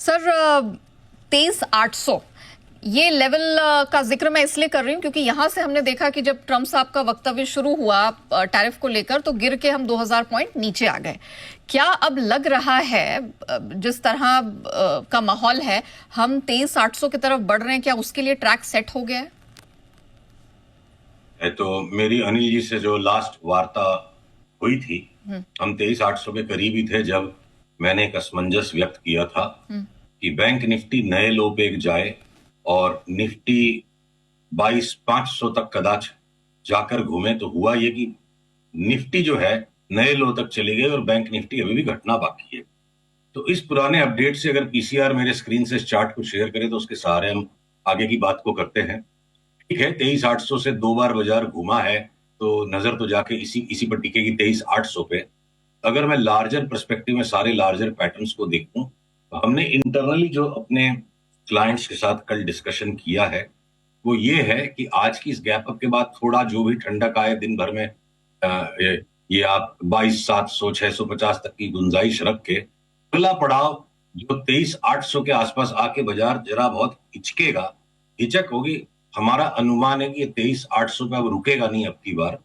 Sir 23,800 ये level का जिक्र मैं इसलिए कर रही हूँ क्योंकि यहां से हमने देखा कि जब ट्रंप साहब का वक्तव्य शुरू हुआ टैरिफ को लेकर तो गिर के हम 2000 पॉइंट नीचे आ गए। क्या अब लग रहा है जिस तरह का माहौल है हम 23,800 की तरफ बढ़ रहे हैं, क्या उसके लिए ट्रैक सेट हो गया है? तो मेरी अनिल जी से जो लास्ट वार्ता हुई थी, हम 23,800 के करीब ही थे जब मैंने एक असमंजस व्यक्त किया था कि बैंक निफ्टी नए लो पे जाए और निफ्टी 22,500 तक कदाच जाकर घूमे। तो हुआ ये कि निफ्टी जो है नए लो तक चली गई और बैंक निफ्टी अभी भी घटना बाकी है। तो इस पुराने अपडेट से अगर पीसीआर मेरे स्क्रीन से इस चार्ट को शेयर करे तो उसके सहारे हम आगे की बात को करते हैं। ठीक है, 23,800 से 2 बार बाजार घूमा है तो नजर तो जाके इसी पर टिकेगी 23,800 पे। अगर मैं लार्जर पर्सपेक्टिव में सारे लार्जर पैटर्न्स को देखूं तो हमने इंटरनली जो अपने क्लाइंट्स के साथ कल डिस्कशन किया है वो ये है कि आज की इस गैप अप के बाद थोड़ा जो भी ठंडक आए दिन भर में ये आप 22,700 650 तक की गुंजाइश रख के अगला पड़ाव जो 23,800 के आसपास आके बाजार जरा बहुत हिचकेगा, हिचक होगी। हमारा अनुमान है कि ये 23,800 पे अब रुकेगा नहीं अब की बार,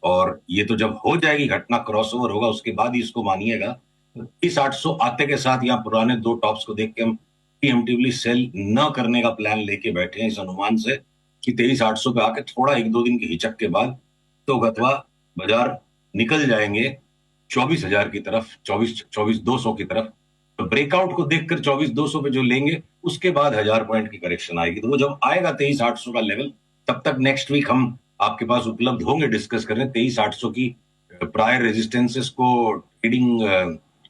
और ये तो जब हो जाएगी घटना क्रॉसओवर होगा उसके बाद ही इसको मानिएगा। 23,800 आते के साथ यहाँ पुराने दो टॉप्स को देख के हम प्रीएम्प्टिवली सेल न करने का प्लान लेके बैठे हैं इस अनुमान से कि 23,800 पे आके थोड़ा 1-2 दिन की हिचक के बाद तो अथवा बाजार निकल जाएंगे 24,000 की तरफ, 24,200 की तरफ। तो ब्रेकआउट को देखकर 24,200 पे जो लेंगे उसके बाद 1,000 पॉइंट की करेक्शन आएगी। तो वो जब आएगा 23,800 का लेवल, तब तक नेक्स्ट वीक हम आपके पास उपलब्ध होंगे डिस्कस करने 23,800 की प्रायर रेजिस्टेंसेस को ट्रेडिंग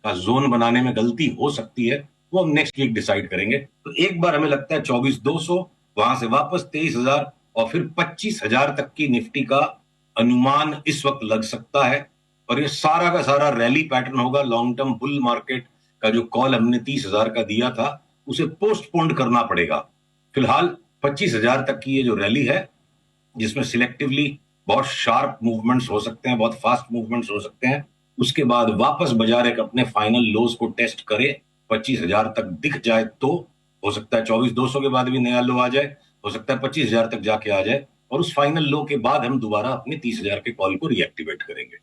का जोन बनाने में गलती हो सकती है, वो हम नेक्स्ट वीक डिसाइड करेंगे। तो एक बार हमें लगता है 24,200, वहां से वापस 23,000 और फिर 25,000 तक की निफ्टी का अनुमान इस वक्त लग सकता है। और ये सारा का सारा रैली पैटर्न होगा। लॉन्ग टर्म बुल मार्केट का जो कॉल हमने 30,000 का दिया था उसे पोस्टपोन्ड करना पड़ेगा। फिलहाल 25,000 तक की ये जो रैली है जिसमें सिलेक्टिवली बहुत शार्प मूवमेंट्स हो सकते हैं, बहुत फास्ट मूवमेंट्स हो सकते हैं, उसके बाद वापस बाजार एक अपने फाइनल लोज को टेस्ट करे 25,000 तक दिख जाए तो हो सकता है 24,200 के बाद भी नया लो आ जाए, हो सकता है 25,000 तक जाके आ जाए और उस फाइनल लो के बाद हम दोबारा अपने 30,000 के कॉल को रीएक्टिवेट करेंगे।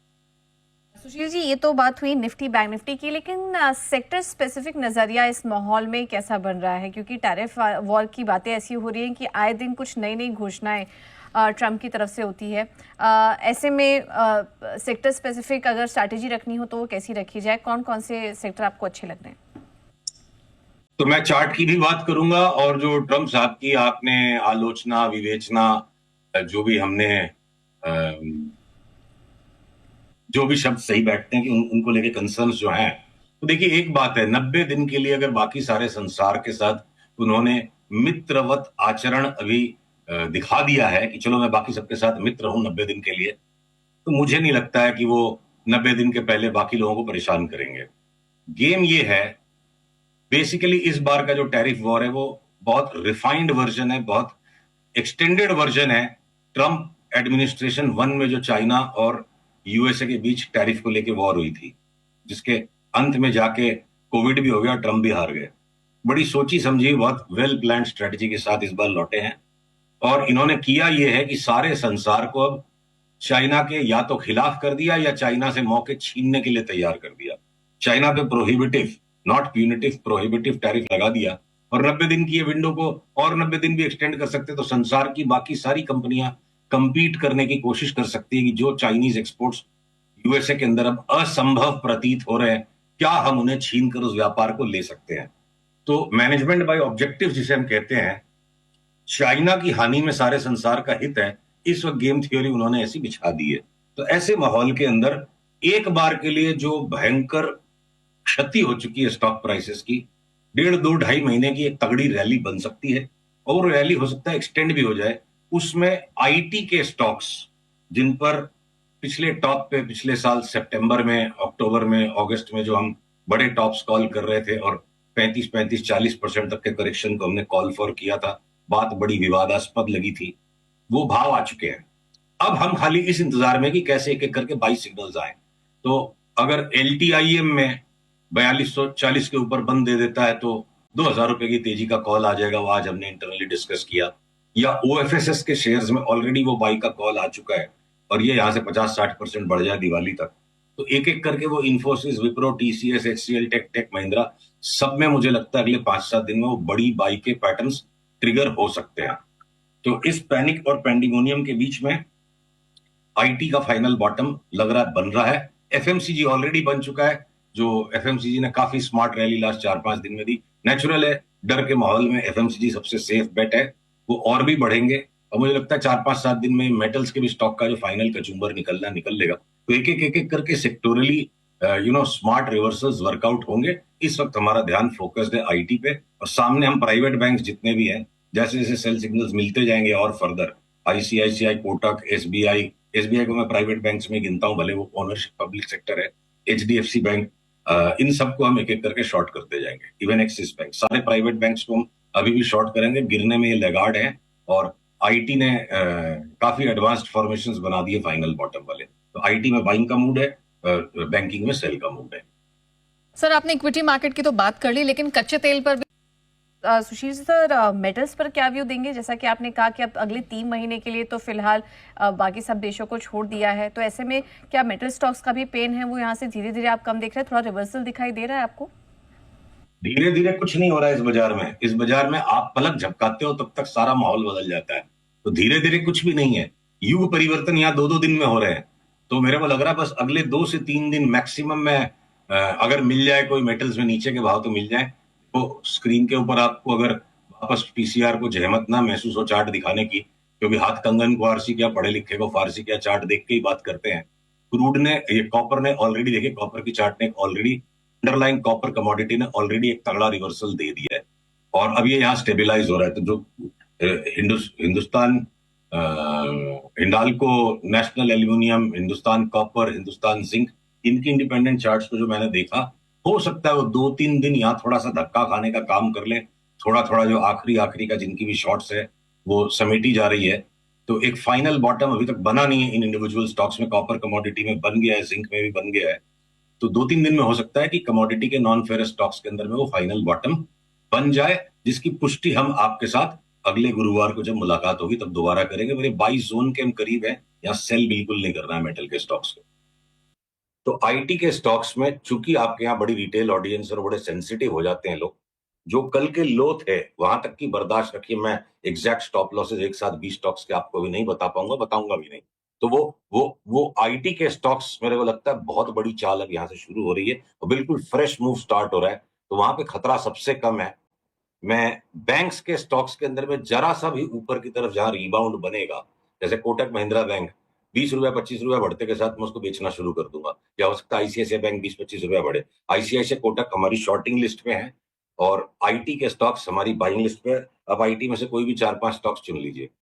सुशील जी, ये तो बात हुई निफ्टी बैंक निफ्टी की, लेकिन सेक्टर स्पेसिफिक नजरिया इस माहौल में कैसा बन रहा है? क्योंकि टैरिफ वॉर की बातें ऐसी हो रही हैं कि आए दिन कुछ नई नई घोषणाएं ट्रंप की तरफ से होती है। ऐसे में सेक्टर स्पेसिफिक अगर स्ट्रैटेजी रखनी हो तो वो कैसी रखी जाए? कौन कौन से सेक्टर आपको अच्छे लग रहे हैं? तो मैं चार्ट की भी बात करूंगा और जो ट्रंप साहब की आपने आलोचना विवेचना जो भी हमने जो भी शब्द सही बैठते हैं कि उनको लेके कंसर्न्स जो हैं, तो देखिए एक बात है, 90 दिन के लिए अगर बाकी सारे संसार के साथ उन्होंने मित्रवत आचरण अभी दिखा दिया है कि चलो मैं बाकी सबके साथ मित्र हूं 90 दिन के लिए, तो मुझे नहीं लगता है कि वो 90 दिन के पहले बाकी लोगों को परेशान करेंगे। गेम ये है बेसिकली इस बार का जो टैरिफ वॉर है वो बहुत रिफाइंड वर्जन है, बहुत एक्सटेंडेड वर्जन है ट्रंप एडमिनिस्ट्रेशन 1 में जो चाइना और यूएसए के बीच टैरिफ को लेके वॉर हुई थी, जिसके अंत में जाके कोविड भी हो गया, ट्रंप भी हार गए। बड़ी सोची समझी बहुत वेल प्लान स्ट्रेटजी के साथ इस बार लौटे हैं और इन्होंने किया ये है कि सारे संसार को अब चाइना के या तो खिलाफ कर दिया या चाइना से मौके छीनने के लिए तैयार कर दिया। चाइना पे prohibitive, not punitive, prohibitive tariff लगा दिया और 90 दिन की ये विंडो को और 90 दिन भी एक्सटेंड कर सकते तो संसार की बाकी सारी कंपनियां कंपीट करने की कोशिश कर सकती है कि जो चाइनीज एक्सपोर्ट्स यूएसए के अंदर अब असंभव प्रतीत हो रहे हैं, क्या हम उन्हें छीन कर उस व्यापार को ले सकते हैं। तो मैनेजमेंट बाय ऑब्जेक्टिव जिसे हम कहते हैं, चाइना की हानि में सारे संसार का हित है, इस वक्त गेम थ्योरी उन्होंने ऐसी बिछा दी है। तो ऐसे माहौल के अंदर एक बार के लिए जो भयंकर क्षति हो चुकी है स्टॉक प्राइसेस की, 1.5-2-2.5 महीने की एक तगड़ी रैली बन सकती है और रैली हो सकता है एक्सटेंड भी हो जाए। उसमें आईटी के स्टॉक्स जिन पर पिछले टॉप पे पिछले साल सितंबर में, अक्टूबर में, अगस्त में जो हम बड़े टॉप्स कॉल कर रहे थे और 35-40% तक के करेक्शन को हमने कॉल फॉर किया था, बात बड़ी विवादास्पद लगी थी, वो भाव आ चुके हैं। अब हम खाली इस इंतजार में कि कैसे एक एक करके 22 सिग्नल्स आए। तो अगर एलटीआईएम में 4240 के ऊपर बंद दे देता है तो ₹2,000 की तेजी का कॉल आ जाएगा, वो आज हमने इंटरनली डिस्कस किया। या ओएफएसएस के शेयर्स में ऑलरेडी वो बाई का कॉल आ चुका है और ये यहां से 50-60% बढ़ जाए दिवाली तक। तो एक एक करके वो इन्फोसिस, विप्रो, टीसीएस, एचसीएल, टेक महिंद्रा, सब में मुझे लगता है अगले 5-7 दिन में वो बड़ी बाई के पैटर्न्स ट्रिगर हो सकते हैं। तो इस पैनिक और पैंडिमोनियम के बीच में आईटी का फाइनल बॉटम लग रहा है, बन रहा है। एफएमसीजी ऑलरेडी बन चुका है, जो एफएमसीजी ने काफी स्मार्ट रैली लास्ट 4-5 दिन में दी। नेचुरल है, डर के माहौल में एफएमसीजी सबसे सेफ बेट है, वो और भी बढ़ेंगे और मुझे लगता है 4-5-7 दिन में मेटल्स के भी स्टॉक का जो फाइनल कचूंबर निकल लेगा। तो एक एक करके सेक्टोरली स्मार्ट रिवर्सल्स वर्कआउट होंगे। इस वक्त हमारा ध्यान फोकस्ड है आईटी पे और सामने हम प्राइवेट बैंक जितने भी हैं, जैसे जैसे सेल सिग्नल्स मिलते जाएंगे और फर्दर आईसीआईसीआई, कोटक, एसबीआई को मैं प्राइवेट बैंक्स में गिनता हूं, भले वो ओनरशिप पब्लिक सेक्टर है, एचडीएफसी बैंक, इन सबको हम एक एक करके शॉर्ट करते जाएंगे। इवन एक्सिस बैंक, सारे प्राइवेट बैंक्स को हम अभी भी शॉर्ट करेंगे। गिरने में ये लैगार्ड है और आईटी ने काफी एडवांस्ड फॉर्मेशंस बना दिए फाइनल बॉटम वाले। तो आईटी में बाइंग का मूड है, बैंकिंग में सेल का मूड है। सर, आपने इक्विटी मार्केट की तो बात कर ली, लेकिन कच्चे तेल पर भी सुशील सर, मेटल्स पर क्या व्यू देंगे? जैसा कि आपने कहा कि अब अगले 3 महीने के लिए तो फिलहाल बाकी सब देशों को छोड़ दिया है, तो ऐसे में क्या मेटल स्टॉक्स का भी पेन है, वो यहाँ से धीरे धीरे आप कम देख रहे हैं, थोड़ा रिवर्सल दिखाई दे रहा है आपको? धीरे धीरे कुछ नहीं हो रहा है इस बाजार में। इस बाजार में आप पलक झपकाते हो तब तक सारा माहौल बदल जाता है। तो धीरे धीरे कुछ भी नहीं है, युग परिवर्तन यहाँ 2-2 दिन में हो रहे हैं। तो मेरे को लग रहा है बस अगले 2 से 3 दिन मैक्सिमम में अगर मिल जाए कोई मेटल्स में नीचे के भाव तो मिल जाए। तो स्क्रीन के ऊपर आपको अगर वापस पीसीआर को जहमत ना महसूस हो चार्ट दिखाने की, क्योंकि हाथ कंगन को आरसी क्या, पढ़े लिखे को फारसी क्या, चार्ट देख के ही बात करते हैं। क्रूड ने, ये कॉपर ने ऑलरेडी, देखिए कॉपर की चार्ट ने ऑलरेडी, अंडरलाइन कॉपर कमोडिटी ने ऑलरेडी एक तगड़ा रिवर्सल दे दिया है और अब ये यहाँ स्टेबिलाईज हो रहा है। तो जो Hindustan Hindalco, national aluminium, Hindustan copper, Hindustan zinc, इनकी इंडिपेंडेंट चार्ट्स को जो मैंने देखा, हो सकता है वो 2-3 दिन यहाँ थोड़ा सा धक्का खाने का काम कर ले। थोड़ा थोड़ा जो आखिरी का जिनकी भी शॉर्ट्स है वो समेटी जा रही है। तो एक फाइनल बॉटम अभी तक बना नहीं है इन इंडिविजुअल स्टॉक्स में। कॉपर कमोडिटी में बन गया है, जिंक में भी बन गया है। तो 2-3 दिन में हो सकता है कि कमोडिटी के नॉन फेरस स्टॉक्स के अंदर में वो फाइनल बॉटम बन जाए, जिसकी पुष्टि हम आपके साथ अगले गुरुवार को जब मुलाकात होगी तब दोबारा करेंगे। मेरे 22 जोन के हम करीब हैं, यहाँ सेल बिल्कुल नहीं करना है मेटल के स्टॉक्स को। तो आईटी के स्टॉक्स में चूंकि आपके यहाँ बड़ी रिटेल ऑडियंस और बड़े सेंसिटिव हो जाते हैं लोग, जो कल के लो थे वहां तक की बर्दाश्त रखिए। मैं एग्जैक्ट स्टॉप लॉसेस एक साथ 20 स्टॉक्स के आपको भी नहीं बता पाऊंगा, बताऊंगा भी नहीं। तो वो आईटी के स्टॉक्स मेरे को लगता है बहुत बड़ी चाल अब यहाँ से शुरू हो रही है और बिल्कुल फ्रेश मूव स्टार्ट हो रहा है। तो वहां पे खतरा सबसे कम है। मैं बैंक्स के स्टॉक्स के अंदर में जरा सा भी ऊपर की तरफ जहां रिबाउंड बनेगा, जैसे कोटक महिंद्रा बैंक ₹20 ₹25 बढ़ते के साथ मैं उसको बेचना शुरू कर दूंगा। या हो सकता है आईसीआईसीआई बैंक ₹20-25 बढ़े। आईसीआईसीआई, कोटक हमारी शॉर्टिंग लिस्ट में है और आईटी के स्टॉक्स हमारी बाइंग लिस्ट पे। अब आईटी में से कोई भी 4-5 स्टॉक्स चुन लीजिए।